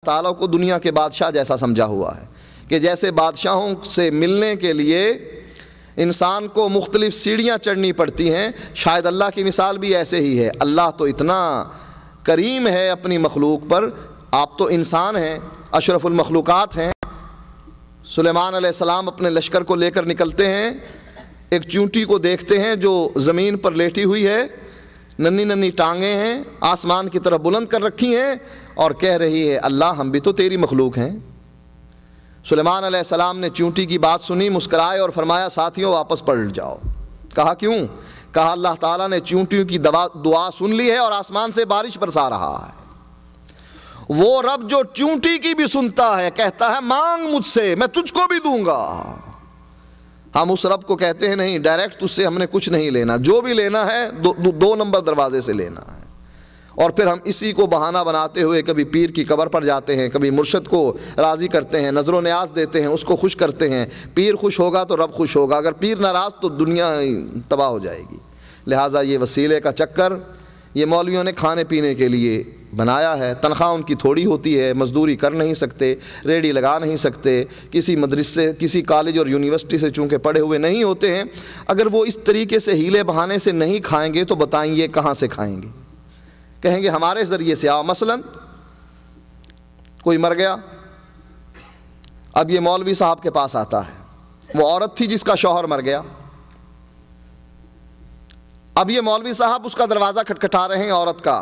ताला को दुनिया के बादशाह जैसा समझा हुआ है कि जैसे बादशाहों से मिलने के लिए इंसान को मुख्तलिफ सीढ़ियाँ चढ़नी पड़ती हैं, शायद अल्लाह की मिसाल भी ऐसे ही है। अल्लाह तो इतना करीम है अपनी मखलूक पर, आप तो इंसान हैं, अशरफुल मखलूक़ात हैं। सुलेमान अलैहिस्सलाम अपने लश्कर को लेकर निकलते हैं, एक चूंटी को देखते हैं जो ज़मीन पर लेटी हुई है, नन्ही नन्ही टांगें हैं, आसमान की तरफ बुलंद कर रखी हैं और कह रही है अल्लाह हम भी तो तेरी मखलूक हैं। सुलेमान अलैहिस्सलाम ने चूंटी की बात सुनी, मुस्कराए और फरमाया साथियों वापस पलट जाओ। कहा क्यों? कहा अल्लाह ताला ने चूंटियों की दुआ सुन ली है और आसमान से बारिश बरसा रहा है। वो रब जो चूंटी की भी सुनता है कहता है मांग मुझसे मैं तुझको भी दूंगा। हम उस रब को कहते हैं नहीं, डायरेक्ट तुझसे हमने कुछ नहीं लेना, जो भी लेना है दो नंबर दरवाजे से लेना है। और फिर हम इसी को बहाना बनाते हुए कभी पीर की कब्र पर जाते हैं, कभी मुर्शद को राज़ी करते हैं, नज़र न्याज देते हैं, उसको खुश करते हैं। पीर खुश होगा तो रब खुश होगा, अगर पीर नाराज़ तो दुनिया तबाह हो जाएगी। लिहाजा ये वसीले का चक्कर ये मौलवियों ने खाने पीने के लिए बनाया है। तनख्वाह उनकी थोड़ी होती है, मजदूरी कर नहीं सकते, रेडी लगा नहीं सकते, किसी मदरसे किसी कॉलेज और यूनिवर्सिटी से चूँकि पढ़े हुए नहीं होते हैं। अगर वो इस तरीके से हीले बहाने से नहीं खाएंगे तो बताएंगे कहाँ से खाएंगे। कहेंगे हमारे ज़रिए से आओ। मसलन कोई मर गया, अब ये मौलवी साहब के पास आता है, वो औरत थी जिसका शौहर मर गया। अब ये मौलवी साहब उसका दरवाज़ा खटखटा रहे हैं औरत का।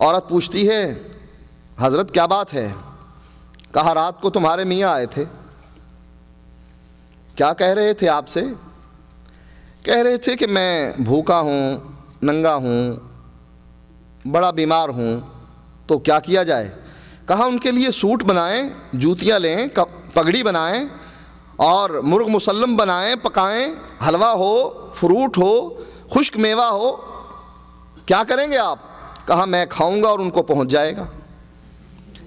औरत पूछती है हज़रत क्या बात है? कहा रात को तुम्हारे मियाँ आए थे, क्या कह रहे थे आपसे? कह रहे थे कि मैं भूखा हूँ, नंगा हूँ, बड़ा बीमार हूँ, तो क्या किया जाए? कहा उनके लिए सूट बनाएं, जूतियाँ लें, पगड़ी बनाएं और मुर्ग मुसल्लम बनाएं, पकाएं, हलवा हो, फ्रूट हो, खुश्क मेवा हो। क्या करेंगे आप? कहा मैं खाऊंगा और उनको पहुंच जाएगा।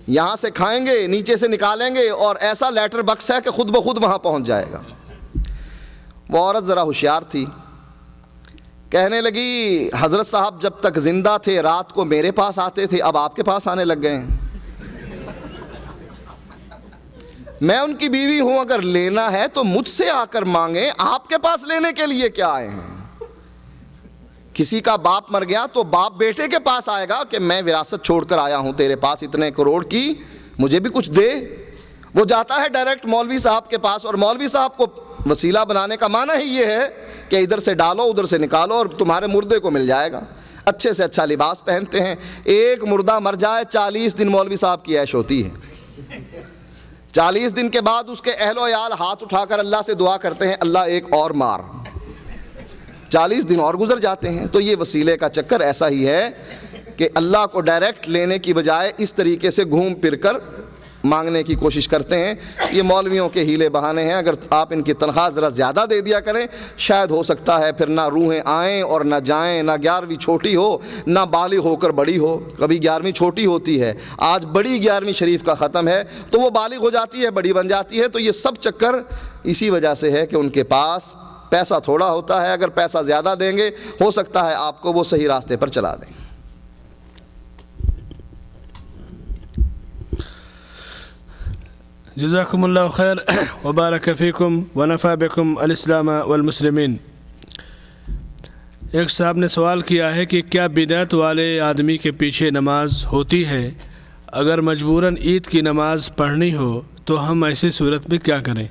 यहाँ से खाएंगे, नीचे से निकालेंगे और ऐसा लेटर बक्स है कि खुद ब खुद वहाँ पहुँच जाएगा। वो औरत ज़रा होशियार थी, कहने लगी हज़रत साहब जब तक ज़िंदा थे रात को मेरे पास आते थे, अब आपके पास आने लग गए हैं। मैं उनकी बीवी हूँ, अगर लेना है तो मुझसे आकर मांगे, आपके पास लेने के लिए क्या आए हैं? किसी का बाप मर गया तो बाप बेटे के पास आएगा कि मैं विरासत छोड़कर आया हूँ तेरे पास इतने करोड़ की, मुझे भी कुछ दे। वो जाता है डायरेक्ट मौलवी साहब के पास और मौलवी साहब को वसीला बनाने का माना ही ये है कि इधर से डालो उधर से निकालो और तुम्हारे मुर्दे को मिल जाएगा। अच्छे से अच्छा लिबास पहनते हैं। एक मुर्दा मर जाए 40 दिन मौलवी साहब की ऐश होती है। 40 दिन के बाद उसके अहलो याल हाथ उठाकर अल्लाह से दुआ करते हैं अल्लाह एक और मार। 40 दिन और गुजर जाते हैं। तो ये वसीले का चक्कर ऐसा ही है कि अल्लाह को डायरेक्ट लेने की बजाय इस तरीके से घूम फिर कर मांगने की कोशिश करते हैं। ये मौलवियों के हीले बहाने हैं। अगर आप इनकी तनख्वाह ज़रा ज़्यादा दे दिया करें, शायद हो सकता है फिर ना रूहें आएँ और ना जाएँ, ना 11वीं छोटी हो ना बालिग होकर बड़ी हो। कभी 11वीं छोटी होती है, आज बड़ी 11वीं शरीफ का ख़त्म है तो वो बालिग हो जाती है, बड़ी बन जाती है। तो ये सब चक्कर इसी वजह से है कि उनके पास पैसा थोड़ा होता है। अगर पैसा ज़्यादा देंगे हो सकता है आपको वो सही रास्ते पर चला दें। जज़ाकुमुल्लाह खैर व बारक फ़ीकुम व नफ़ा बिकुम अल-इस्लाम वल मुस्लिमीन। एक साहब ने सवाल किया है कि क्या बिदअत वाले आदमी के पीछे नमाज होती है? अगर मजबूरन ईद की नमाज पढ़नी हो तो हम ऐसी सूरत में क्या करें?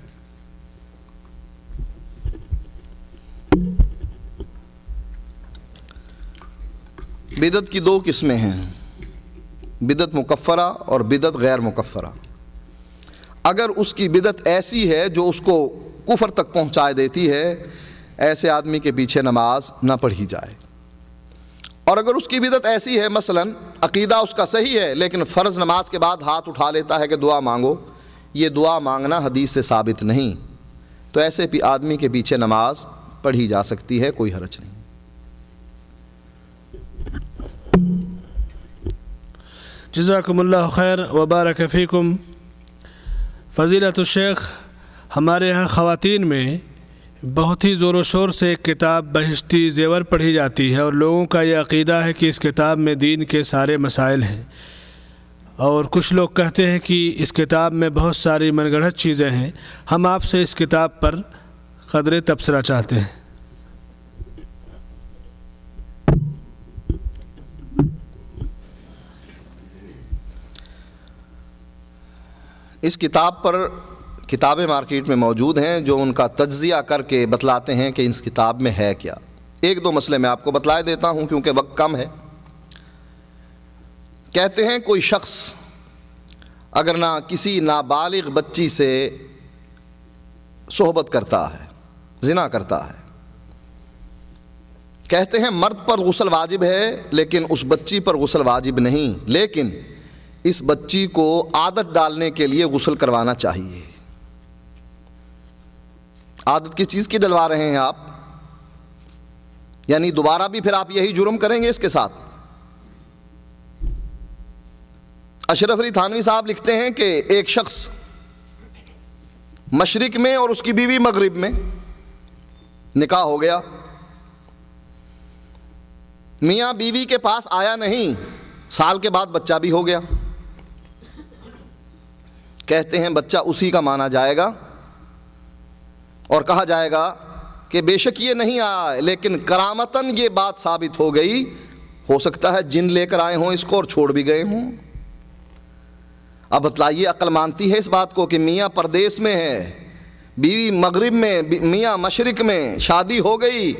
बिदअत की दो किस्में हैं, बिदअत मुकफ़रा और बिदअत गैर मुकफ़रा। अगर उसकी बिदअत ऐसी है जो उसको कुफर तक पहुंचा देती है, ऐसे आदमी के पीछे नमाज ना पढ़ी जाए। और अगर उसकी बिदअत ऐसी है, मसलन अकीदा उसका सही है लेकिन फ़र्ज़ नमाज के बाद हाथ उठा लेता है कि दुआ मांगो, ये दुआ मांगना हदीस से साबित नहीं, तो ऐसे भी आदमी के पीछे नमाज पढ़ी जा सकती है, कोई हरज नहीं। जज़ाकुमुल्लाह खैर व बारक फ़ीकुम। फ़ज़ीलतुश शेख, हमारे यहाँ ख़वातीन में बहुत ही ज़ोर व शोर से एक किताब बहिश्ती ज़ेवर पढ़ी जाती है और लोगों का यह अक़ीदा है कि इस किताब में दीन के सारे मसाइल हैं اور کچھ لوگ کہتے ہیں کہ اس کتاب میں بہت ساری من گڑھت چیزیں ہیں. ہم آپ سے اس کتاب پر قدر تبصرہ چاہتے ہیں. اس کتاب پر کتابیں مارکیٹ میں موجود ہیں جو ان کا تجزیہ کر کے بتلاتے ہیں کہ اس کتاب میں ہے کیا. ایک دو مسئلے میں آپ کو بتلا دیتا ہوں کیونکہ وقت کم ہے. کہتے ہیں کوئی شخص اگر نہ کسی نابالغ بچی سے صحبت کرتا ہے، زنا کرتا ہے، کہتے ہیں مرد پر غسل واجب ہے لیکن اس بچی پر غسل واجب نہیں، لیکن اس بچی کو عادت ڈالنے کے لیے غسل کروانا چاہیے. عادت کس چیز کی ڈلوا رہے ہیں آپ؟ یعنی دوبارہ بھی پھر آپ یہی جرم کریں گے اس کے ساتھ. اشرف علی تھانوی صاحب لکھتے ہیں کہ ایک شخص مشرق میں اور اس کی بیوی مغرب میں، نکاح ہو گیا، میاں بیوی کے پاس آیا نہیں، سال کے بعد بچہ بھی ہو گیا. کہتے ہیں بچہ اسی کا مانا جائے گا اور کہا جائے گا کہ بے شک یہ نہیں آیا لیکن کرامتاً یہ بات ثابت ہو گئی، ہو سکتا ہے جن لے کر آئے ہوں اس کو اور چھوڑ بھی گئے ہوں. اب بتلائیے عقل مانتی ہے اس بات کو کہ میاں پردیس میں ہے، بیوی مغرب میں، میاں مشرق میں، شادی ہو گئی،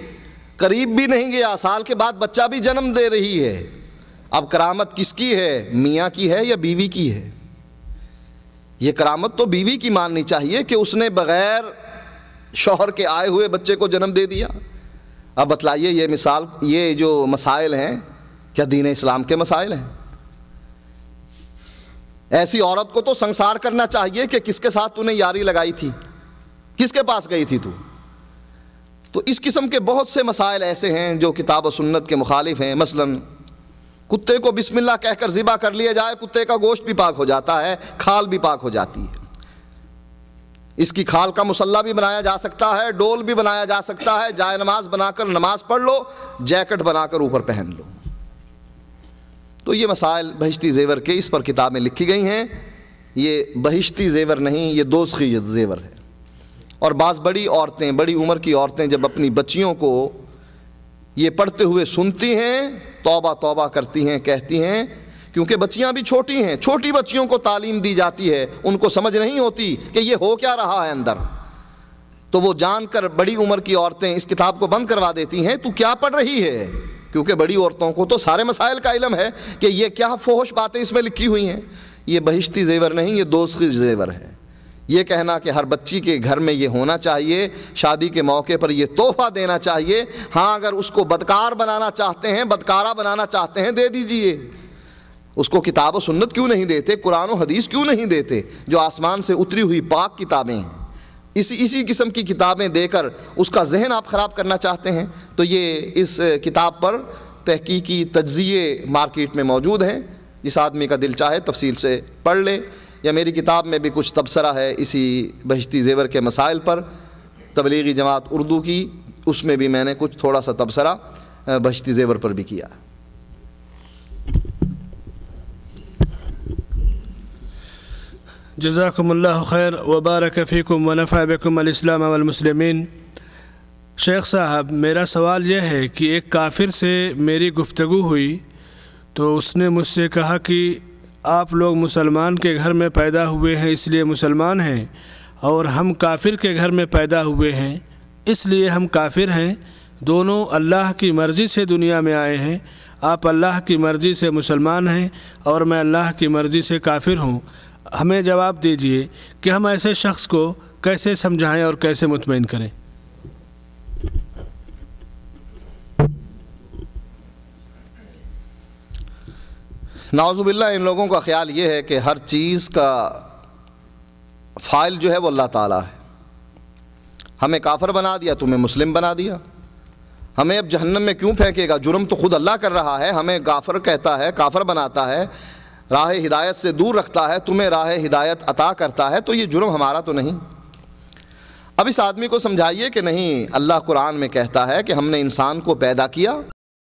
قریب بھی نہیں گیا، سال کے بعد بچہ بھی جنم دے رہی ہے. اب کرامت کس کی ہے؟ میاں کی ہے یا بیوی کی ہے؟ یہ کرامت تو بیوی کی ماننی چاہیے کہ اس نے بغیر شوہر کے آئے ہوئے بچے کو جنم دے دیا. اب بتلائیے یہ جو مسائل ہیں کیا دین اسلام کے مسائل ہیں؟ ایسی عورت کو تو سنسار کرنا چاہیے کہ کس کے ساتھ تو نے یاری لگائی تھی، کس کے پاس گئی تھی تو. تو اس قسم کے بہت سے مسائل ایسے ہیں جو کتاب و سنت کے مخالف ہیں. مثلاً کتے کو بسم اللہ کہہ کر ذبح کر لیا جائے، کتے کا گوشت بھی پاک ہو جاتا ہے، کھال بھی پاک ہو جاتی ہے. اس کی کھال کا مصلی بھی بنایا جا سکتا ہے، ڈول بھی بنایا جا سکتا ہے، جائے نماز بنا کر نماز پڑھ لو، جیکٹ بنا کر اوپر پہن لو. تو یہ مسائل بہشتی زیور کے اس پر کتابیں لکھی گئی ہیں. یہ بہشتی زیور نہیں، یہ دوزخی زیور ہے. اور بعض بڑی عورتیں، بڑی عمر کی عورتیں جب اپنی بچیوں کو یہ پڑھتے ہوئے سنتی ہیں، توبہ توبہ کرتی ہیں، کہتی ہیں، کیونکہ بچیاں بھی چھوٹی ہیں، چھوٹی بچیوں کو تعلیم دی جاتی ہے، ان کو سمجھ نہیں ہوتی کہ یہ ہو کیا رہا ہے اندر. تو وہ جان کر بڑی عمر کی عورتیں اس کتاب کو بند کروا دیتی ہیں، تو کیا پڑھ رہی ہے؟ کیونکہ بڑی عورتوں کو تو سارے مسائل کا علم ہے کہ یہ کیا فحش باتیں اس میں لکھی ہوئی ہیں. یہ بہشتی زیور نہیں، یہ دوزخی زیور ہے. یہ کہنا کہ ہر بچی کے گھر میں یہ ہونا چاہیے، شادی کے موقع پر یہ تحفہ دینا چاہیے. ہاں اگر اس کو بدکار بنانا چاہتے ہیں، بدکارہ بنانا چاہتے ہیں، دے دیجئے. اس کو کتاب و سنت کیوں نہیں دیتے؟ قرآن و حدیث کیوں نہیں دیتے جو آسمان سے اتری ہوئی پاک کتابیں ہیں؟ اسی قسم کی کتابیں دے کر اس کا ذہن آپ خراب کرنا چاہتے ہیں. تو یہ اس کتاب پر تحقیقی تجزیے مارکیٹ میں موجود ہیں. جس آدمی کا دل چاہے تفصیل سے پڑھ لے. یا میری کتاب میں بھی کچھ تبصرہ ہے اسی بہشتی زیور کے مسائل پر، تبلیغی جماعت اردو کی، اس میں بھی میں نے کچھ تھوڑا سا تبصرہ بہشتی زیور پر بھی کیا. جزاکم اللہ خیر وبارک فیکم ونفع بکم الاسلام والمسلمین. شیخ صاحب، میرا سوال یہ ہے کہ ایک کافر سے میری گفتگو ہوئی تو اس نے مجھ سے کہا کہ آپ لوگ مسلمان کے گھر میں پیدا ہوئے ہیں اس لیے مسلمان ہیں، اور ہم کافر کے گھر میں پیدا ہوئے ہیں اس لیے ہم کافر ہیں. دونوں اللہ کی مرضی سے دنیا میں آئے ہیں. آپ اللہ کی مرضی سے مسلمان ہیں اور میں اللہ کی مرضی سے کافر ہوں. ہمیں جواب دیجئے کہ ہم ایسے شخص کو کیسے سمجھائیں اور کیسے مطمئن کریں. نعوذ باللہ، ان لوگوں کا خیال یہ ہے کہ ہر چیز کا فاعل جو ہے وہ اللہ تعالیٰ ہے. ہمیں کافر بنا دیا، تمہیں مسلم بنا دیا. ہمیں اب جہنم میں کیوں پھینکے گا؟ جرم تو خود اللہ کر رہا ہے. ہمیں غافر کہتا ہے، کافر بناتا ہے، راہ ہدایت سے دور رکھتا ہے، تمہیں راہ ہدایت عطا کرتا ہے. تو یہ جرم ہمارا تو نہیں. اب اس آدمی کو سمجھائیے کہ نہیں، اللہ قرآن میں کہتا ہے کہ ہم نے انسان کو پیدا کیا